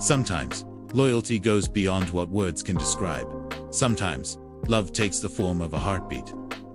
Sometimes, loyalty goes beyond what words can describe. Sometimes, love takes the form of a heartbeat.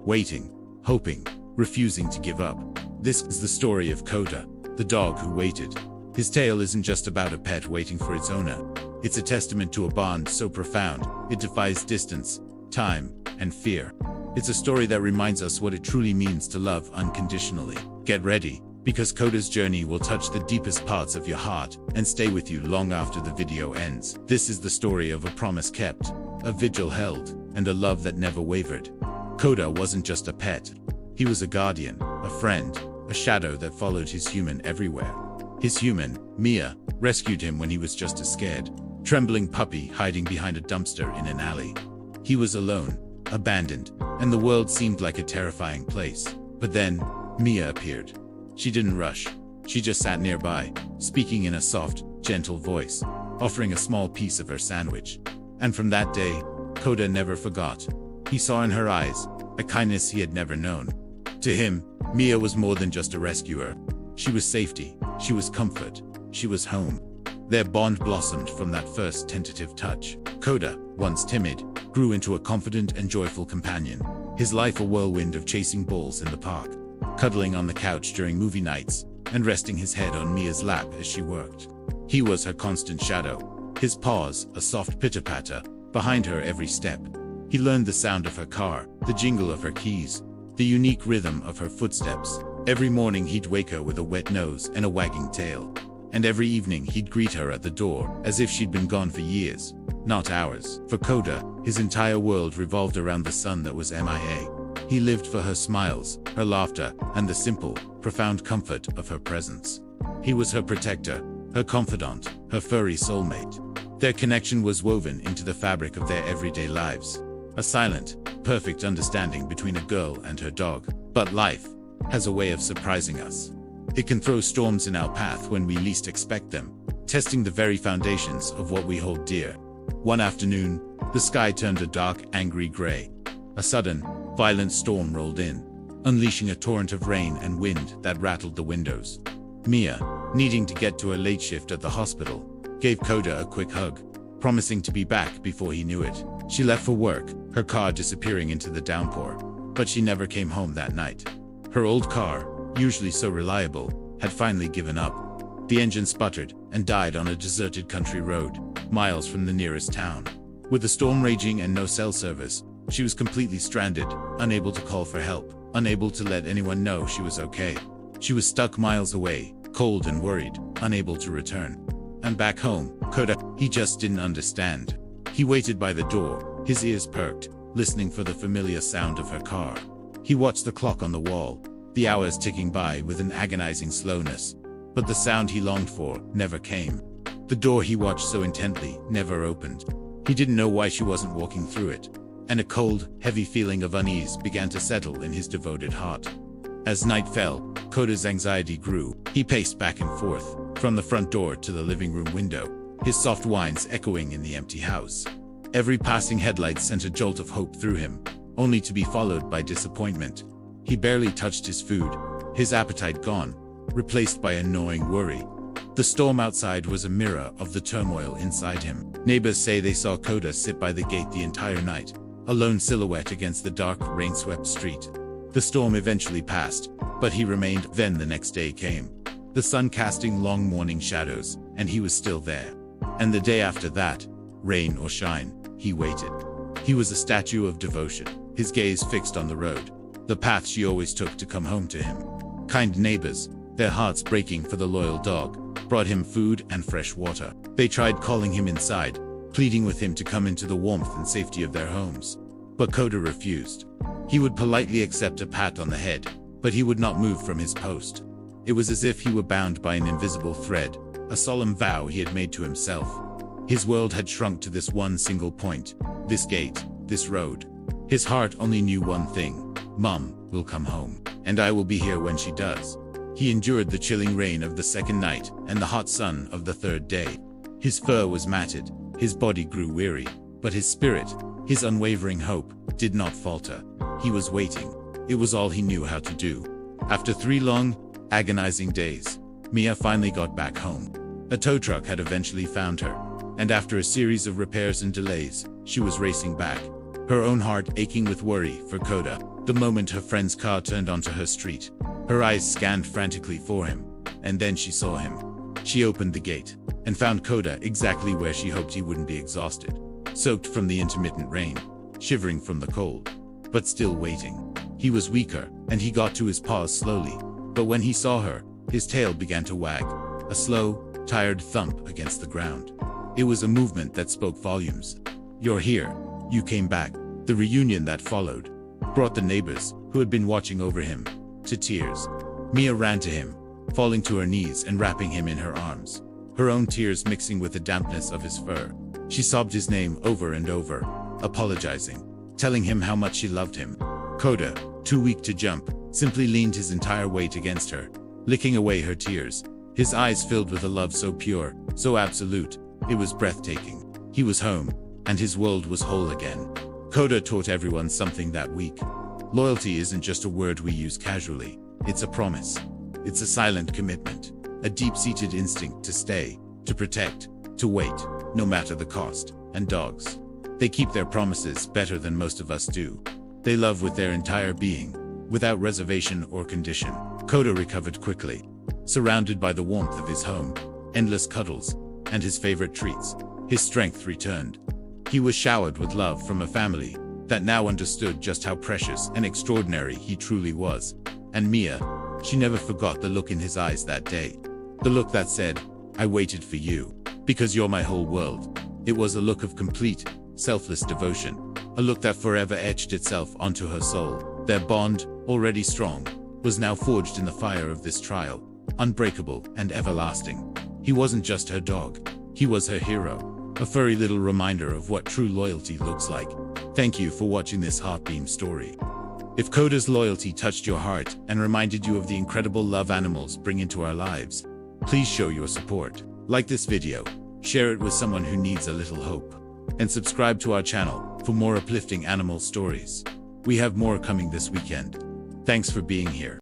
Waiting, hoping, refusing to give up. This is the story of Koda, the dog who waited. His tale isn't just about a pet waiting for its owner. It's a testament to a bond so profound, it defies distance, time, and fear. It's a story that reminds us what it truly means to love unconditionally. Get ready, because Koda's journey will touch the deepest parts of your heart and stay with you long after the video ends. This is the story of a promise kept, a vigil held, and a love that never wavered. Koda wasn't just a pet. He was a guardian, a friend, a shadow that followed his human everywhere. His human, Mia, rescued him when he was just a scared, trembling puppy hiding behind a dumpster in an alley. He was alone, abandoned, and the world seemed like a terrifying place. But then, Mia appeared. She didn't rush. She just sat nearby, speaking in a soft, gentle voice, offering a small piece of her sandwich. And from that day, Koda never forgot. He saw in her eyes a kindness he had never known. To him, Mia was more than just a rescuer. She was safety, she was comfort, she was home. Their bond blossomed from that first tentative touch. Koda, once timid, grew into a confident and joyful companion. His life a whirlwind of chasing balls in the park, cuddling on the couch during movie nights, and resting his head on Mia's lap as she worked. He was her constant shadow, his paws a soft pitter-patter behind her every step. He learned the sound of her car, the jingle of her keys, the unique rhythm of her footsteps. Every morning he'd wake her with a wet nose and a wagging tail. And every evening he'd greet her at the door, as if she'd been gone for years, not hours. For Koda, his entire world revolved around the sun that was MIA. He lived for her smiles, her laughter, and the simple, profound comfort of her presence. He was her protector, her confidant, her furry soulmate. Their connection was woven into the fabric of their everyday lives. A silent, perfect understanding between a girl and her dog. But life has a way of surprising us. It can throw storms in our path when we least expect them, testing the very foundations of what we hold dear. One afternoon, the sky turned a dark, angry gray. A sudden, violent storm rolled in, unleashing a torrent of rain and wind that rattled the windows. Mia, needing to get to a late shift at the hospital, gave Koda a quick hug, promising to be back before he knew it. She left for work, her car disappearing into the downpour, but she never came home that night. Her old car, usually so reliable, had finally given up. The engine sputtered and died on a deserted country road, miles from the nearest town. With the storm raging and no cell service, she was completely stranded, unable to call for help, unable to let anyone know she was okay. She was stuck miles away, cold and worried, unable to return. And back home, Koda, he just didn't understand. He waited by the door, his ears perked, listening for the familiar sound of her car. He watched the clock on the wall, the hours ticking by with an agonizing slowness. But the sound he longed for never came. The door he watched so intently never opened. He didn't know why she wasn't walking through it, and a cold, heavy feeling of unease began to settle in his devoted heart. As night fell, Koda's anxiety grew. He paced back and forth, from the front door to the living room window, his soft whines echoing in the empty house. Every passing headlight sent a jolt of hope through him, only to be followed by disappointment. He barely touched his food, his appetite gone, replaced by a gnawing worry. The storm outside was a mirror of the turmoil inside him. Neighbors say they saw Koda sit by the gate the entire night, a lone silhouette against the dark, rain-swept street. The storm eventually passed, but he remained. Then the next day came, the sun casting long morning shadows, and he was still there. And the day after that, rain or shine, he waited. He was a statue of devotion, his gaze fixed on the road, the path she always took to come home to him. Kind neighbors, their hearts breaking for the loyal dog, brought him food and fresh water. They tried calling him inside, pleading with him to come into the warmth and safety of their homes. But Koda refused. He would politely accept a pat on the head, but he would not move from his post. It was as if he were bound by an invisible thread, a solemn vow he had made to himself. His world had shrunk to this one single point, this gate, this road. His heart only knew one thing: Mom will come home, and I will be here when she does. He endured the chilling rain of the second night and the hot sun of the third day. His fur was matted, his body grew weary, but his spirit, his unwavering hope, did not falter. He was waiting. It was all he knew how to do. After 3 long, agonizing days, Mia finally got back home. A tow truck had eventually found her, and after a series of repairs and delays, she was racing back, her own heart aching with worry for Koda. The moment her friend's car turned onto her street, her eyes scanned frantically for him, and then she saw him. She opened the gate and found Koda exactly where she hoped he wouldn't be, exhausted, soaked from the intermittent rain, shivering from the cold, but still waiting. He was weaker, and he got to his paws slowly, but when he saw her, his tail began to wag, a slow, tired thump against the ground. It was a movement that spoke volumes. "You're here. You came back." The reunion that followed brought the neighbors, who had been watching over him, to tears. Mia ran to him, falling to her knees and wrapping him in her arms, her own tears mixing with the dampness of his fur. She sobbed his name over and over, apologizing, telling him how much she loved him. Koda, too weak to jump, simply leaned his entire weight against her, licking away her tears, his eyes filled with a love so pure, so absolute, it was breathtaking. He was home, and his world was whole again. Koda taught everyone something that week. Loyalty isn't just a word we use casually, it's a promise. It's a silent commitment, a deep-seated instinct to stay, to protect, to wait, no matter the cost. And dogs, they keep their promises better than most of us do. They love with their entire being, without reservation or condition. Koda recovered quickly, surrounded by the warmth of his home, endless cuddles, and his favorite treats. His strength returned. He was showered with love from a family that now understood just how precious and extraordinary he truly was. And Mia, she never forgot the look in his eyes that day. The look that said, "I waited for you, because you're my whole world." It was a look of complete, selfless devotion, a look that forever etched itself onto her soul. Their bond, already strong, was now forged in the fire of this trial, unbreakable and everlasting. He wasn't just her dog, he was her hero, a furry little reminder of what true loyalty looks like. Thank you for watching this Heartbeam story. If Koda's loyalty touched your heart and reminded you of the incredible love animals bring into our lives, please show your support. Like this video, share it with someone who needs a little hope, and subscribe to our channel for more uplifting animal stories. We have more coming this weekend. Thanks for being here.